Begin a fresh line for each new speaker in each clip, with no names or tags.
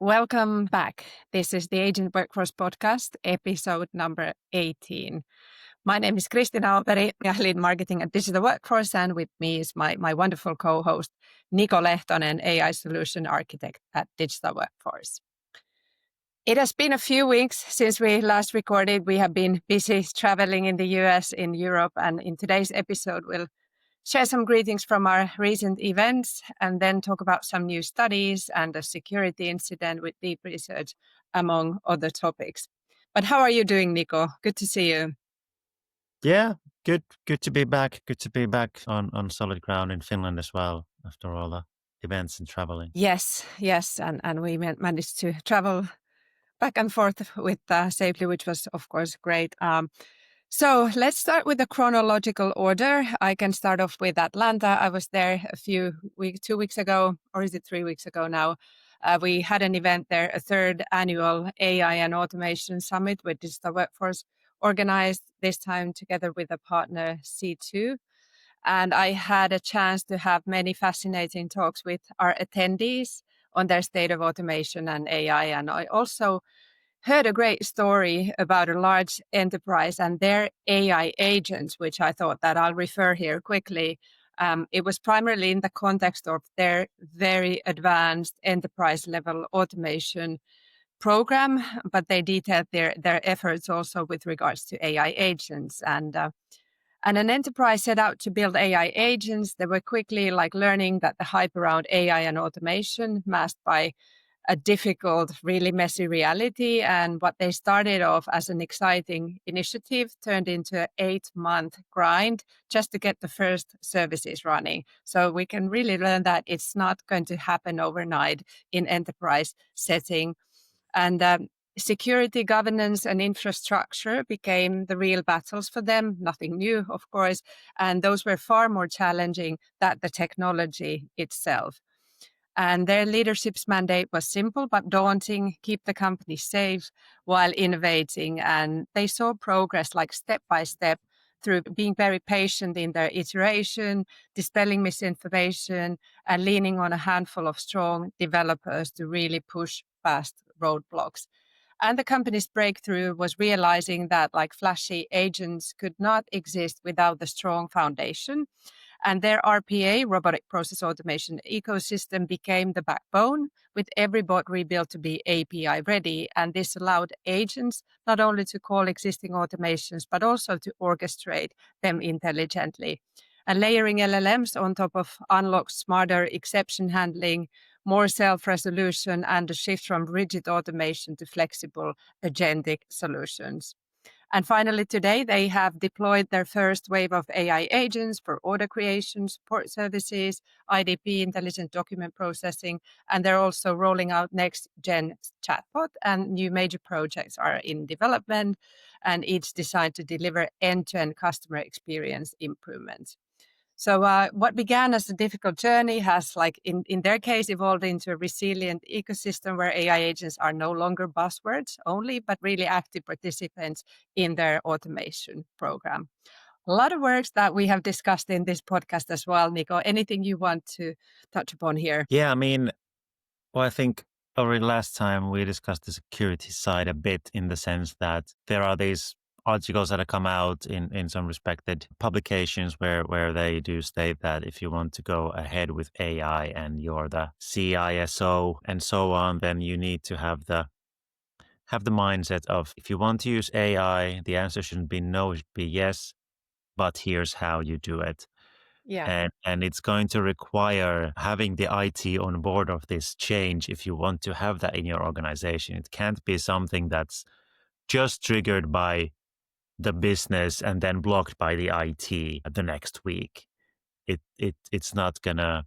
Welcome back. This is the Agent Workforce Podcast, episode number 18. My name is Kristiina. I lead marketing at Digital Workforce, and with me is my wonderful co-host, Niko Lehtonen, AI Solution Architect at Digital Workforce. It has been a few weeks since we last recorded. We have been busy traveling in the US, in Europe, and in today's episode, we'll share some greetings from our recent events, and then talk about some new studies and a security incident with deep research, among other topics. But how are you doing, Niko? Good to see you.
Yeah, good to be back. Good to be back on solid ground in Finland as well after all the events and traveling.
Yes, and we managed to travel back and forth with safely, which was, of course, great. So let's start with the chronological order. I can start off with Atlanta. I was there 2 weeks ago, or is it 3 weeks ago now? We had an event there, a third annual AI and Automation Summit with Digital Workforce, organized this time together with a partner, C2. And I had a chance to have many fascinating talks with our attendees on their state of automation and AI. And I also heard a great story about a large enterprise and their AI agents, which I thought that I'll refer here quickly. It was primarily in the context of their very advanced enterprise level automation program, but they detailed their efforts also with regards to AI agents. And an enterprise set out to build AI agents. They were quickly learning that the hype around AI and automation masked by a difficult, really messy reality. And what they started off as an exciting initiative turned into an 8-month grind just to get the first services running. So we can really learn that it's not going to happen overnight in enterprise setting. And security, governance, and infrastructure became the real battles for them. Nothing new, of course. And those were far more challenging than the technology itself. And their leadership's mandate was simple but daunting: keep the company safe while innovating. And they saw progress step by step through being very patient in their iteration, dispelling misinformation, and leaning on a handful of strong developers to really push past roadblocks. And the company's breakthrough was realizing that flashy agents could not exist without the strong foundation. And their RPA, robotic process automation ecosystem, became the backbone, with every bot rebuilt to be API ready. And this allowed agents not only to call existing automations, but also to orchestrate them intelligently. And layering LLMs on top of unlocked smarter exception handling, more self-resolution, and a shift from rigid automation to flexible agentic solutions. And finally, today, they have deployed their first wave of AI agents for order creation, support services, IDP, intelligent document processing, and they're also rolling out next-gen chatbot, and new major projects are in development, and each designed to deliver end-to-end customer experience improvements. So what began as a difficult journey has, in their case, evolved into a resilient ecosystem where AI agents are no longer buzzwords only, but really active participants in their automation program. A lot of works that we have discussed in this podcast as well. Niko, anything you want to touch upon here?
Yeah, I think already last time we discussed the security side a bit, in the sense that there are these articles that have come out in some respected publications where they do state that if you want to go ahead with AI and you're the CISO and so on, then you need to have the mindset of, if you want to use AI, the answer shouldn't be no, it should be yes, but here's how you do it.
Yeah.
And it's going to require having the IT on board of this change if you want to have that in your organization. It can't be something that's just triggered by the business and then blocked by the IT the next week. It's not gonna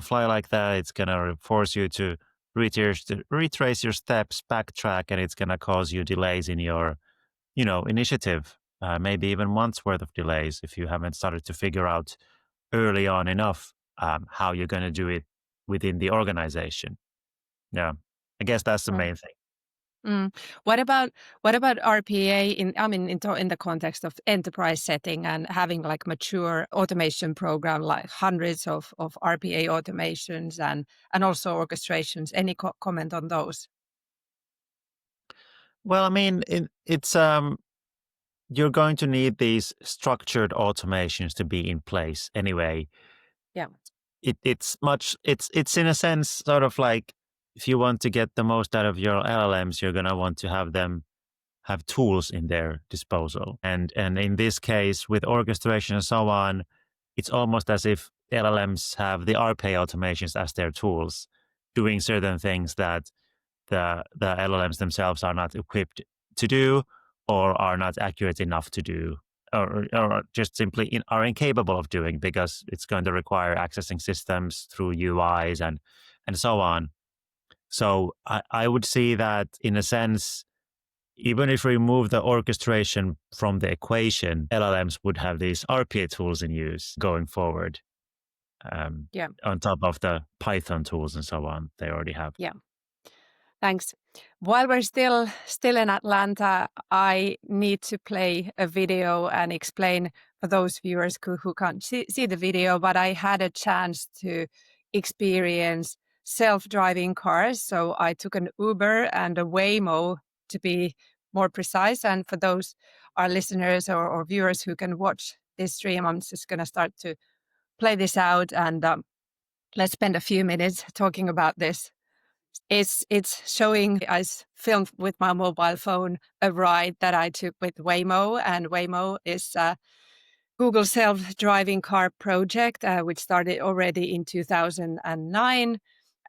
fly like that. It's gonna force you to retrace your steps, backtrack, and it's gonna cause you delays in your initiative. Maybe even months worth of delays if you haven't started to figure out early on enough how you're going to do it within the organization. Yeah, I guess that's the main thing.
Mm. What about RPA in, I mean, in the context of enterprise setting and having like mature automation program, like hundreds of RPA automations and also orchestrations. Any comment on those?
Well, I mean, it's you're going to need these structured automations to be in place anyway.
Yeah.
It's in a sense sort of like if you want to get the most out of your LLMs, you're gonna want to have them have tools in their disposal. And in this case, with orchestration and so on, it's almost as if LLMs have the RPA automations as their tools, doing certain things that the LLMs themselves are not equipped to do or are not accurate enough to do. Or just simply are incapable of doing because it's going to require accessing systems through UIs and so on. So I would see that in a sense, even if we remove the orchestration from the equation, LLMs would have these RPA tools in use going forward,
Yeah.
on top of the Python tools and so on they already have.
Yeah. Thanks. While we're still in Atlanta, I need to play a video and explain for those viewers who can't see the video, but I had a chance to experience self-driving cars. So I took an Uber and a Waymo, to be more precise. And for those our listeners or viewers who can watch this stream, I'm just going to start to play this out, and let's spend a few minutes talking about this. It's showing, I filmed with my mobile phone a ride that I took with Waymo, and Waymo is Google self-driving car project, which started already in 2009,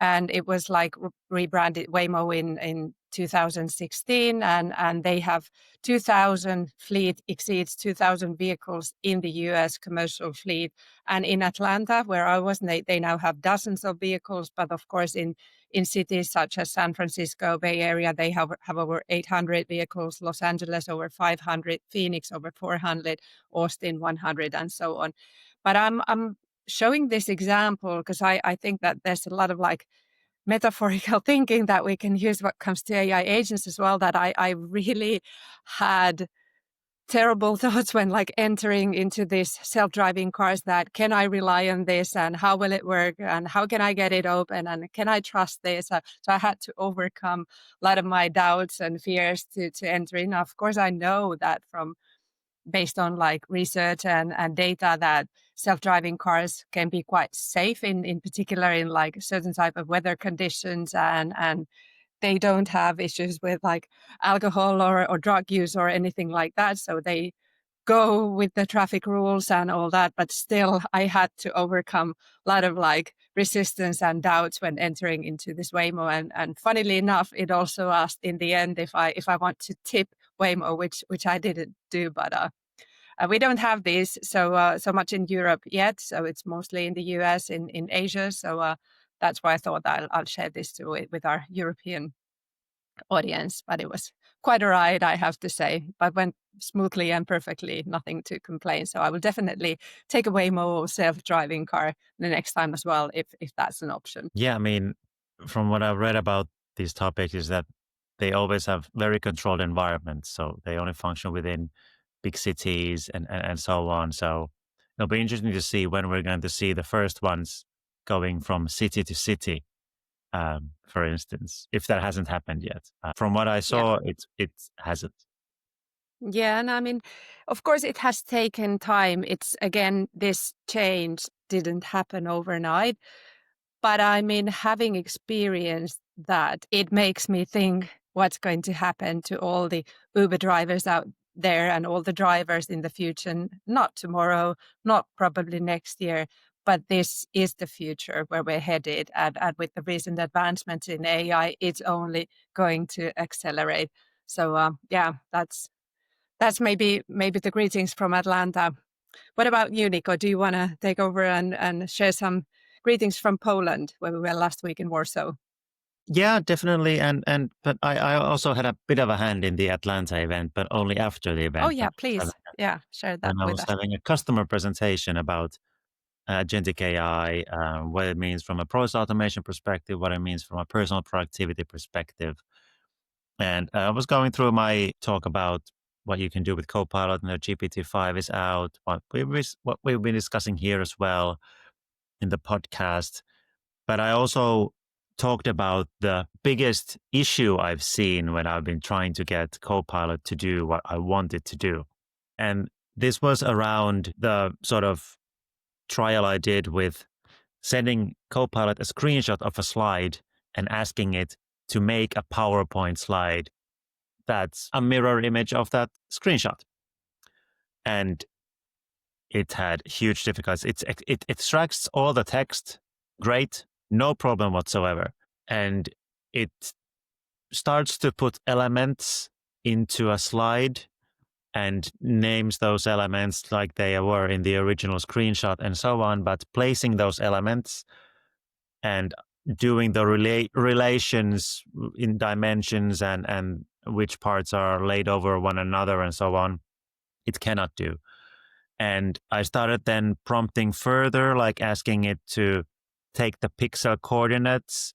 and it was like rebranded Waymo in 2016, and they have 2,000 fleet, exceeds 2,000 vehicles in the U.S. commercial fleet, and in Atlanta, where I was, they now have dozens of vehicles, but of course in cities such as San Francisco Bay Area, they have over 800 vehicles, Los Angeles over 500, Phoenix over 400, Austin 100, and so on. But I'm showing this example because I think that there's a lot of like metaphorical thinking that we can use when it comes to AI agents as well, that I really had terrible thoughts when like entering into these self-driving cars, that can I rely on this and how will it work and how can I get it open and can I trust this? So I had to overcome a lot of my doubts and fears to enter in. Of course, I know that from based on like research and data that self-driving cars can be quite safe in particular in like certain type of weather conditions, and they don't have issues with like alcohol or drug use or anything like that. So they go with the traffic rules and all that. But still, I had to overcome a lot of like resistance and doubts when entering into this Waymo. And funnily enough, it also asked in the end if I want to tip Waymo, which I didn't do. But we don't have these so much in Europe yet. So it's mostly in the US, in Asia. So that's why I thought I'll share this too with our European audience. But it was quite a ride, I have to say, but went smoothly and perfectly, nothing to complain. So I will definitely take a Waymo self-driving car the next time as well, if that's an option.
Yeah, I mean, from what I've read about these topics is that they always have very controlled environments. So they only function within big cities and so on. So it'll be interesting to see when we're going to see the first ones going from city to city, for instance, if that hasn't happened yet. From what I
Yeah.
saw, it hasn't.
Yeah, and I mean, of course, it has taken time. It's again, this change didn't happen overnight. But I mean, having experienced that, it makes me think what's going to happen to all the Uber drivers out there and all the drivers in the future, not tomorrow, not probably next year, but this is the future where we're headed. And with the recent advancements in AI, it's only going to accelerate. So yeah, that's maybe the greetings from Atlanta. What about you, Niko? Do you want to take over and share some greetings from Poland, where we were last week in Warsaw?
Yeah, definitely. And but I also had a bit of a hand in the Atlanta event, but only after the
Oh,
event
yeah, please. Yeah, share that
when I
with
was
us.
having a customer presentation about agentic AI, what it means from a process automation perspective, what it means from a personal productivity perspective. And I was going through my talk about what you can do with Copilot, and the GPT-5 is out. What we've been discussing here as well in the podcast. But I also talked about the biggest issue I've seen when I've been trying to get Copilot to do what I want it to do. And this was around the sort of trial I did with sending Copilot a screenshot of a slide and asking it to make a PowerPoint slide that's a mirror image of that screenshot. And it had huge difficulties. It extracts all the text, great, no problem whatsoever. And it starts to put elements into a slide and names those elements like they were in the original screenshot and so on, but placing those elements and doing the relations in dimensions and which parts are laid over one another and so on, it cannot do. And I started then prompting further, like asking it to take the pixel coordinates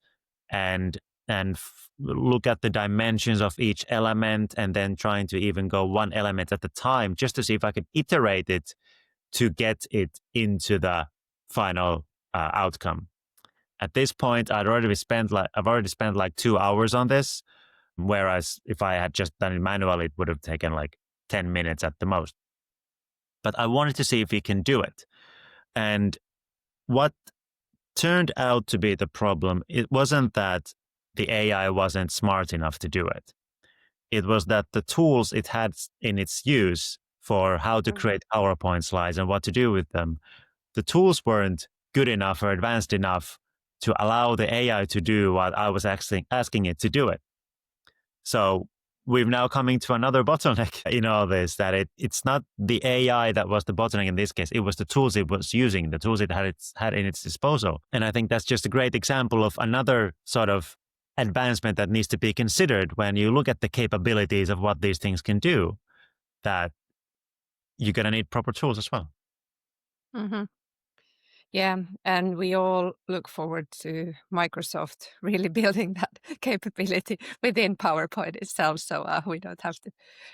and look at the dimensions of each element, and then trying to even go one element at a time just to see if I could iterate it to get it into the final outcome. At this point, I've already spent like 2 hours on this, whereas if I had just done it manually, it would have taken like 10 minutes at the most. But I wanted to see if we can do it. And what turned out to be the problem, it wasn't that the AI wasn't smart enough to do it. It was that the tools it had in its use for how to create PowerPoint slides and what to do with them, the tools weren't good enough or advanced enough to allow the AI to do what I was asking it to do it. So we've now coming to another bottleneck in all this, that it's not the AI that was the bottleneck in this case. It was the tools it was using, the tools it had in its disposal. And I think that's just a great example of another sort of advancement that needs to be considered when you look at the capabilities of what these things can do, that you're going to need proper tools as well.
Mm-hmm. Yeah, and we all look forward to Microsoft really building that capability within PowerPoint itself, so we don't have to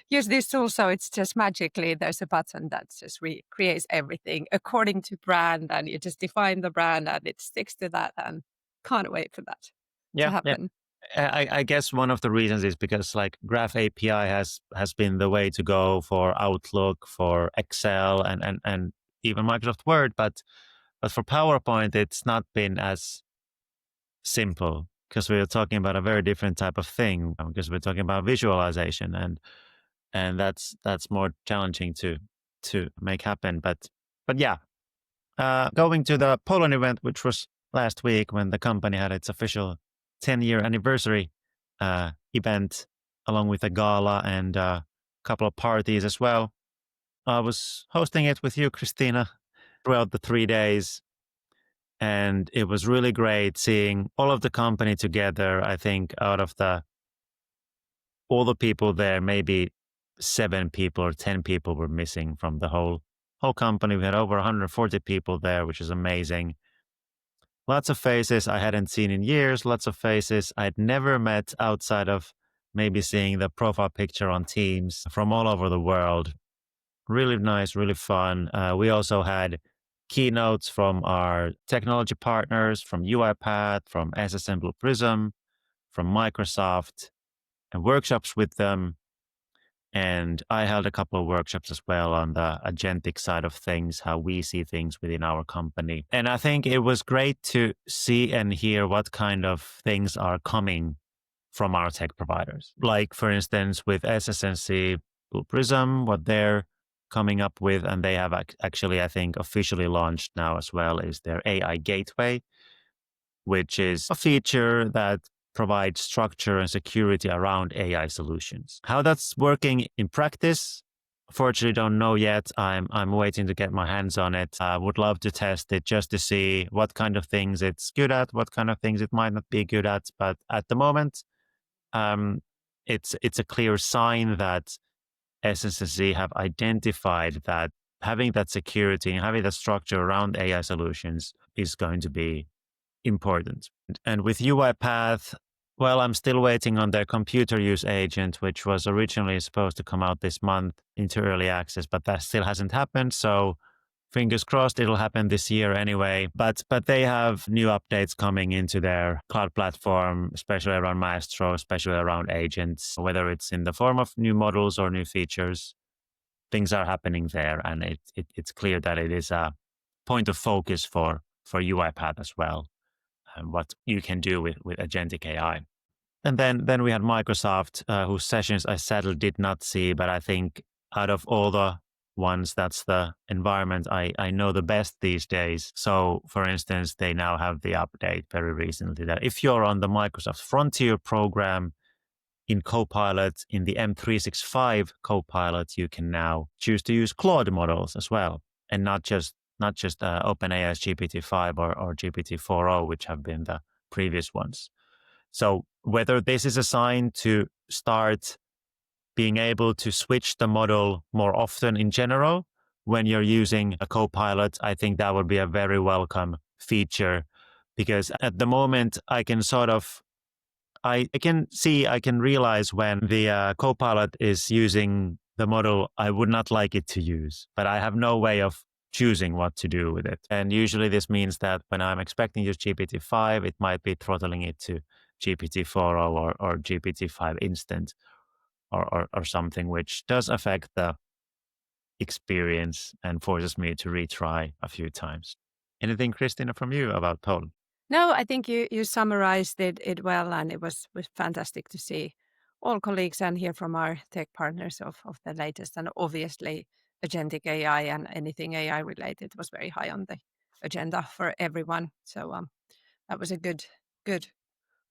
use this tool. So it's just magically there's a button that just creates everything according to brand, and you just define the brand, and it sticks to that. And can't wait for that to happen.
I guess one of the reasons is because like Graph API has been the way to go for Outlook, for Excel, and even Microsoft Word, but for PowerPoint, it's not been as simple, because we're talking about a very different type of thing, because we're talking about visualization, and that's more challenging to make happen. But yeah, going to the Poland event, which was last week when the company had its official 10-year anniversary event, along with a gala and a couple of parties as well. I was hosting it with you, Kristiina, throughout the 3 days. And it was really great seeing all of the company together. I think out of all the people there, maybe 7 people or 10 people were missing from the whole company. We had over 140 people there, which is amazing. Lots of faces I hadn't seen in years, lots of faces I'd never met outside of maybe seeing the profile picture on Teams from all over the world. Really nice, really fun. We also had keynotes from our technology partners, from UiPath, from SS&C Blue Prism, from Microsoft, and workshops with them. And I held a couple of workshops as well on the agentic side of things, how we see things within our company. And I think it was great to see and hear what kind of things are coming from our tech providers. Like, for instance, with SS&C Blue Prism, what they're coming up with, and they have actually, I think, officially launched now as well, is their AI Gateway, which is a feature that provides structure and security around AI solutions. How that's working in practice, fortunately, don't know yet. I'm waiting to get my hands on it. I would love to test it just to see what kind of things it's good at, what kind of things it might not be good at. But at the moment, it's a clear sign that SS&C have identified that having that security and having that structure around AI solutions is going to be important. And with UiPath, Well, I'm still waiting on their computer use agent, which was originally supposed to come out this month into early access, but that still hasn't happened. So fingers crossed it'll happen this year anyway. But they have new updates coming into their cloud platform, especially around Maestro, especially around agents, whether it's in the form of new models or new features. Things are happening there, and it's clear that it is a point of focus for UiPath as well, and what you can do with agentic AI. And then we had Microsoft, whose sessions I sadly did not see, but I think out of all the ones, that's the environment I know the best these days. So, for instance, they now have the update very recently that if you're on the Microsoft Frontier program in Copilot, in the M365 Copilot, you can now choose to use Claude models as well, and not just OpenAI's GPT-5 or GPT-4o, which have been the previous ones. So whether this is a sign to start being able to switch the model more often in general when you're using a Copilot, I think that would be a very welcome feature, because at the moment I can I can realize when the Copilot is using the model I would not like it to use, but I have no way of choosing what to do with it. And usually this means that when I'm expecting to use GPT-5, it might be throttling it to GPT-4o or GPT-5 instant or something, which does affect the experience and forces me to retry a few times. Anything, Kristiina, from you about Toll?
No, I think you summarized it well, and it was fantastic to see all colleagues and hear from our tech partners of the latest. And obviously, agentic AI and anything AI related was very high on the agenda for everyone. So that was a good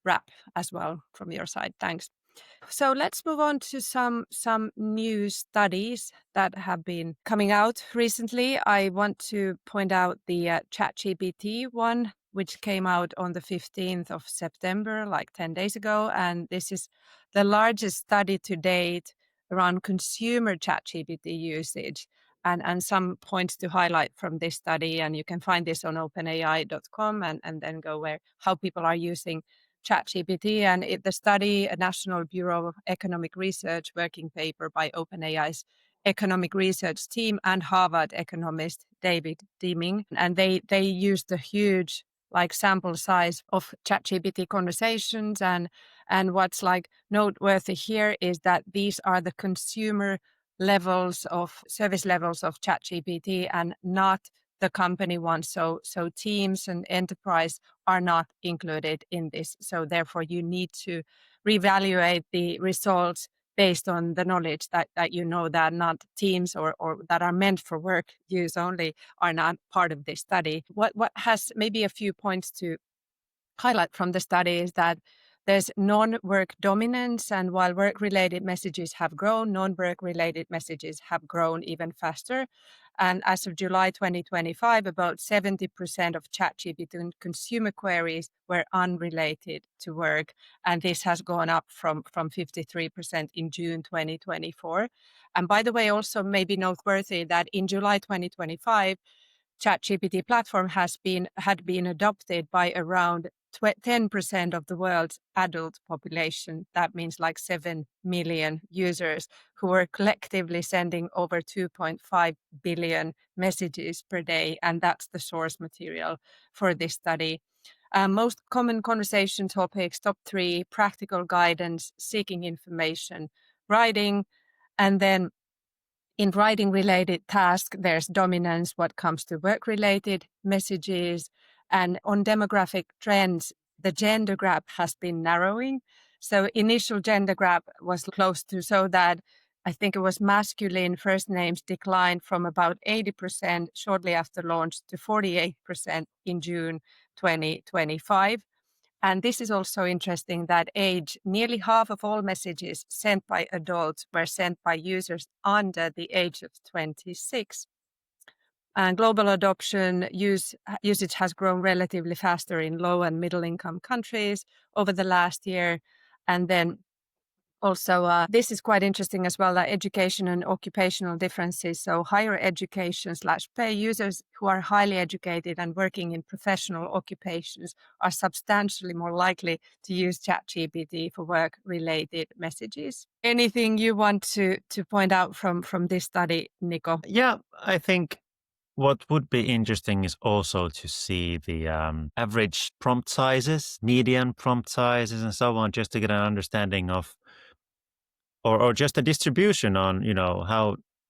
wrap as well from your side. Thanks. So let's move on to some new studies that have been coming out recently. I want to point out the ChatGPT one, which came out on the 15th of September, like 10 days ago. And this is the largest study to date around consumer ChatGPT usage. And some points to highlight from this study. And you can find this on openai.com and then go where how people are using ChatGPT. And the study, a National Bureau of Economic Research working paper by OpenAI's economic research team and Harvard economist David Deming. And they used a huge sample size of ChatGPT conversations. And what's noteworthy here is that these are the consumer levels of service levels of ChatGPT and not the company ones. So teams and enterprise are not included in this. So therefore, you need to reevaluate the results based on the knowledge that you know that not teams or that are meant for work use only are not part of this study. What has maybe a few points to highlight from the study is that there's non-work dominance, and while work-related messages have grown, non-work related messages have grown even faster. And as of July 2025, about 70% of ChatGPT consumer queries were unrelated to work, and this has gone up from 53% in June 2024. And by the way, also maybe noteworthy that in July 2025, ChatGPT platform had been adopted by around 10% of the world's adult population. That means 7 million users who were collectively sending over 2.5 billion messages per day. And that's the source material for this study. Most common conversation topics, top 3, practical guidance, seeking information, writing, and then in writing related tasks, there's dominance what comes to work related messages. And on demographic trends, the gender gap has been narrowing. So initial gender gap was close to, so that I think it was masculine first names declined from about 80% shortly after launch to 48% in June 2025. And this is also interesting that nearly half of all messages sent by adults were sent by users under the age of 26. And global adoption usage has grown relatively faster in low and middle income countries over the last year. And then Also, this is quite interesting as well, that education and occupational differences. So higher education slash pay users who are highly educated and working in professional occupations are substantially more likely to use ChatGPT for work-related messages. Anything you want to point out from this study, Niko?
Yeah, I think what would be interesting is also to see the average prompt sizes, median prompt sizes, and so on, just to get an understanding of, or just a distribution on,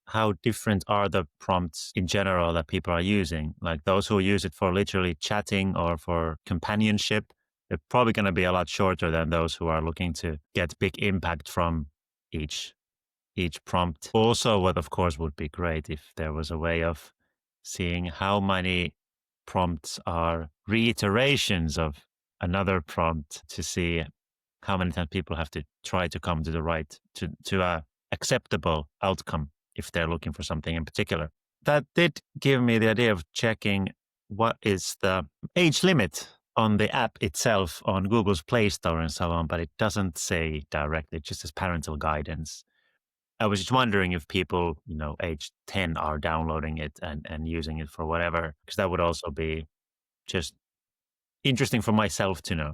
how different are the prompts in general that people are using. Like those who use it for literally chatting or for companionship, they're probably going to be a lot shorter than those who are looking to get big impact from each prompt. Also, what of course would be great if there was a way of seeing how many prompts are reiterations of another prompt, to see how many times people have to try to come to the right, to a acceptable outcome if they're looking for something in particular. That did give me the idea of checking what is the age limit on the app itself on Google's Play Store and so on, but it doesn't say directly, it just says parental guidance. I was just wondering if people, age 10 are downloading it and using it for whatever, because that would also be just interesting for myself to know.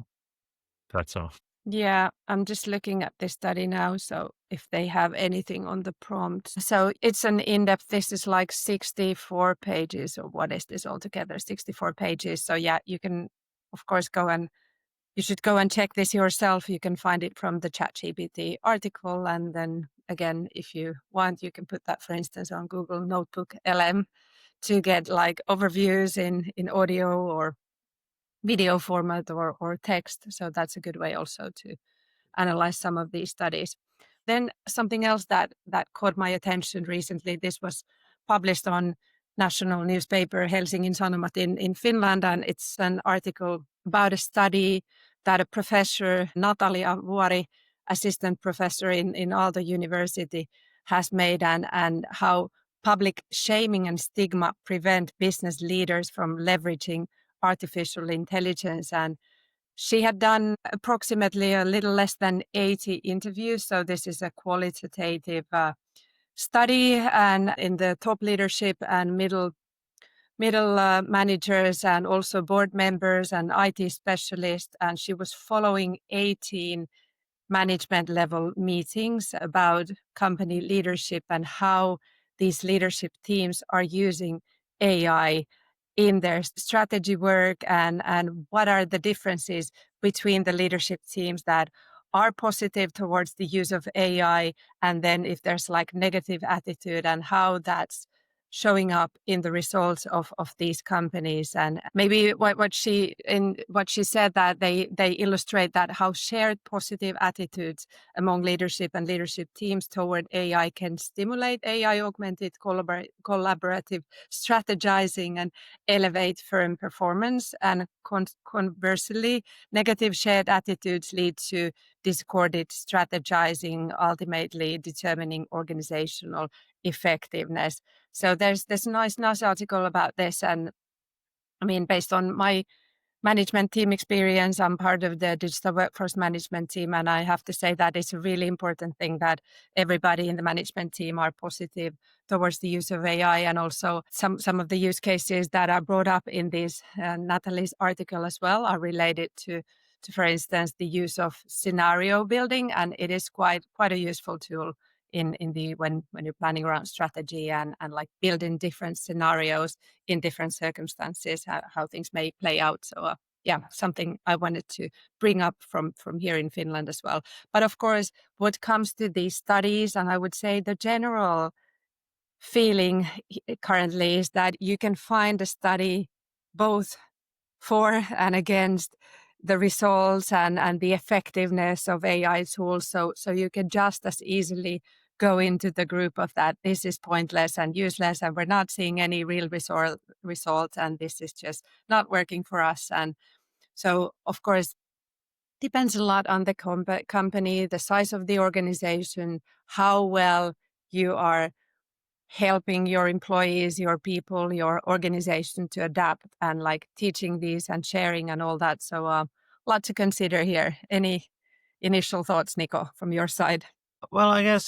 That's all.
Yeah, I'm just looking at this study now. So if they have anything on the prompt. So it's an in-depth, this is like 64 pages, or what is this altogether? 64 pages. So yeah, you can, of course, you should go and check this yourself. You can find it from the ChatGPT article. And then again, if you want, you can put that, for instance, on Google Notebook LM to get like overviews in audio or video format or text. So that's a good way also to analyze some of these studies. Then something else that caught my attention recently, this was published on national newspaper Helsingin Sanomat in Finland, and it's an article about a study that a professor, Natalia Vuori, assistant professor in Aalto University, has made, and how public shaming and stigma prevent business leaders from leveraging artificial intelligence. And she had done approximately a little less than 80 interviews. So this is a qualitative study, and in the top leadership and middle managers, and also board members and IT specialists. And she was following 18 management level meetings about company leadership and how these leadership teams are using AI in their strategy work, and what are the differences between the leadership teams that are positive towards the use of AI, and then if there's like negative attitude, and how that's showing up in the results of these companies. And maybe what she said, that they illustrate that how shared positive attitudes among leadership and leadership teams toward AI can stimulate AI augmented collaborative strategizing and elevate firm performance. And conversely, negative shared attitudes lead to discorded strategizing, ultimately determining organizational effectiveness. So there's this nice article about this. And I mean, based on my management team experience, I'm part of the digital workforce management team, and I have to say that it's a really important thing that everybody in the management team are positive towards the use of AI. And also some of the use cases that are brought up in this Natalie's article as well are related to for instance, the use of scenario building, and it is quite a useful tool in the when you're planning around strategy, and like building different scenarios in different circumstances, how things may play out. So yeah, something I wanted to bring up from here in Finland as well. But of course, what comes to these studies, and I would say the general feeling currently is that you can find a study both for and against the results and the effectiveness of AI tools. So you can just as easily go into the group of that this is pointless and useless, and we're not seeing any real results, and this is just not working for us. And so, of course, depends a lot on the company, the size of the organization, how well you are helping your employees, your people, your organization to adapt, and like teaching these and sharing and all that. So a lot to consider here. initial thoughts, Niko, from your side?
Well, I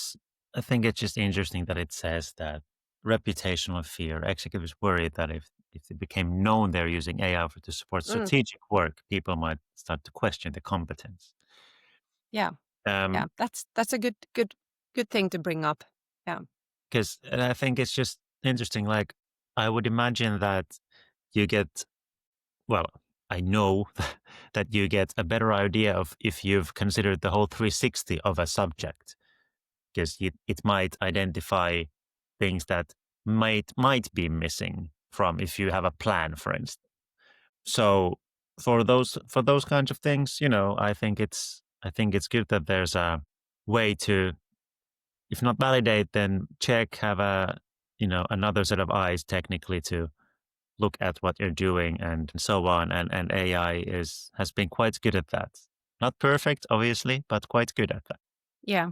think it's just interesting that it says that reputational fear. Executives worry that if it became known they're using AI to support
Mm,
strategic work, people might start to question the competence.
yeah,
Um,
yeah, that's a good thing to bring up. Yeah.
because I think it's just interesting. Like I would imagine that you get, well, I know that you get a better idea of if you've considered the whole 360 of a subject, because it might identify things that might be missing from if you have a plan, for instance. So for those kinds of things, I think it's good that there's a way to, if not validate, then check, have another set of eyes technically to look at what you're doing and so on. And AI has been quite good at that. Not perfect, obviously, but quite good at that.
Yeah.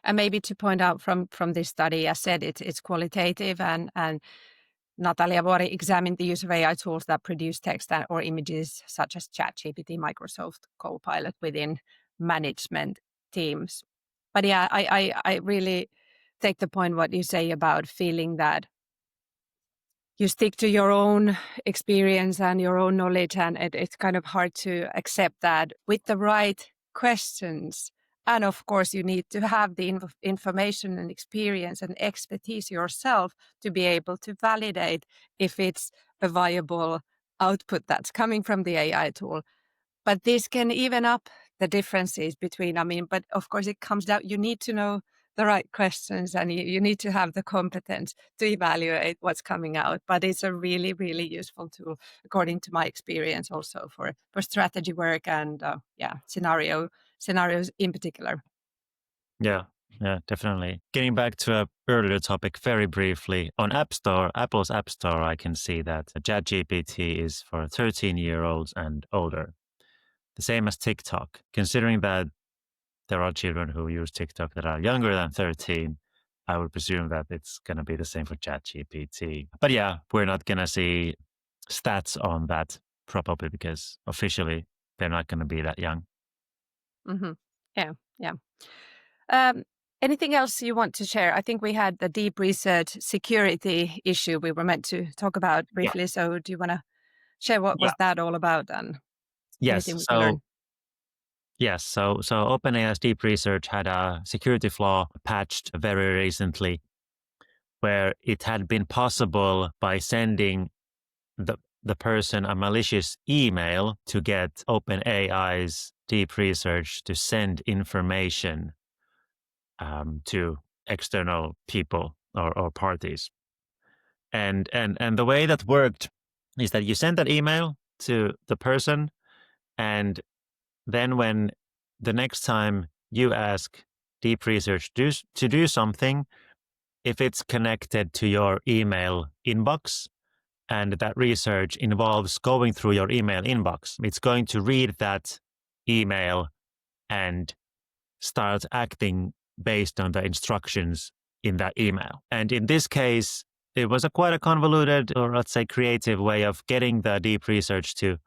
And maybe to point out from this study, as said, it's qualitative, and Natalia Vuori examined the use of AI tools that produce text or images such as ChatGPT, Microsoft Copilot within management teams. But yeah, I really take the point what you say about feeling that you stick to your own experience and your own knowledge, and it's kind of hard to accept that with the right questions. And of course, you need to have the information and experience and expertise yourself to be able to validate if it's a viable output that's coming from the AI tool. But this can even up the differences between, I mean, but of course it comes down, you need to know the right questions, and you need to have the competence to evaluate what's coming out. But it's a really, really useful tool, according to my experience, also for strategy work and yeah, scenarios in particular.
Yeah, yeah, definitely. Getting back to a earlier topic very briefly, on App Store, Apple's App Store, I can see that ChatGPT is for 13-year-olds and older. The same as TikTok. Considering that there are children who use TikTok that are younger than 13, I would presume that it's going to be the same for ChatGPT. But yeah, we're not going to see stats on that probably because officially they're not going to be that young.
Hmm. Yeah, yeah. Um, Anything else you want to share? I think we had the deep research security issue we were meant to talk about
Yeah.
briefly. So do you want to share what
Yeah.
was that all about and
Yes.
anything we can
So
learn?
yes. So OpenAI's deep research had a security flaw patched very recently where it had been possible by sending the person a malicious email to get OpenAI's deep research to send information to external people or parties. And the way that worked is that you send that email to the person, and then when the next time you ask deep research to do something, if it's connected to your email inbox, and that research involves going through your email inbox, it's going to read that email and start acting based on the instructions in that email. And in this case, it was quite a convoluted, or let's say creative way of getting the deep research to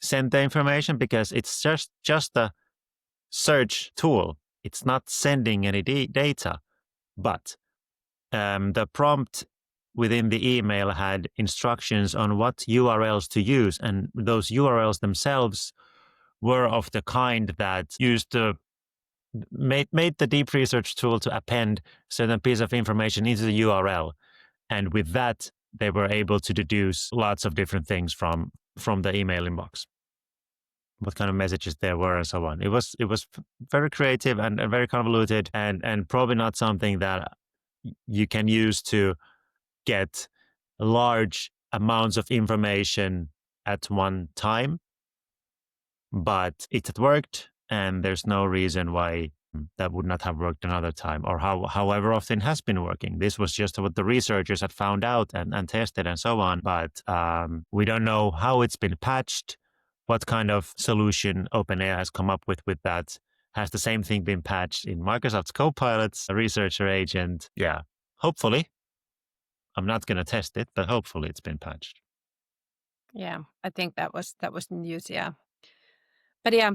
send the information, because it's just a search tool. It's not sending any data, but the prompt within the email had instructions on what URLs to use, and those URLs themselves were of the kind that used the made the deep research tool to append certain piece of information into the URL, and with that they were able to deduce lots of different things from the email inbox, what kind of messages there were and so on. It was very creative and very convoluted, and probably not something that you can use to get large amounts of information at one time, but it had worked, and there's no reason why that would not have worked another time, or however often has been working. This was just what the researchers had found out and tested and so on, but we don't know how it's been patched, what kind of solution OpenAI has come up with that. Has the same thing been patched in Microsoft's Copilot's researcher agent? Yeah, hopefully. I'm not going to test it, but hopefully it's been patched.
Yeah, I think that was news. Yeah, but yeah,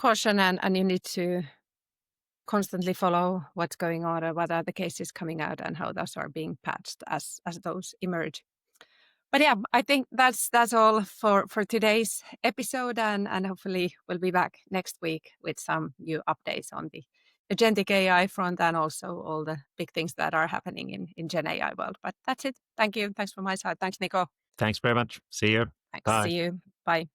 caution, and you need to constantly follow what's going on and what are the cases coming out and how those are being patched as those emerge. But yeah, I think that's all for today's episode, and hopefully we'll be back next week with some new updates on the agentic AI front and also all the big things that are happening in Gen AI world. But that's it. Thank you. Thanks from my side. Thanks, Niko.
Thanks very much. See you.
Thanks.
Bye.
See you. Bye.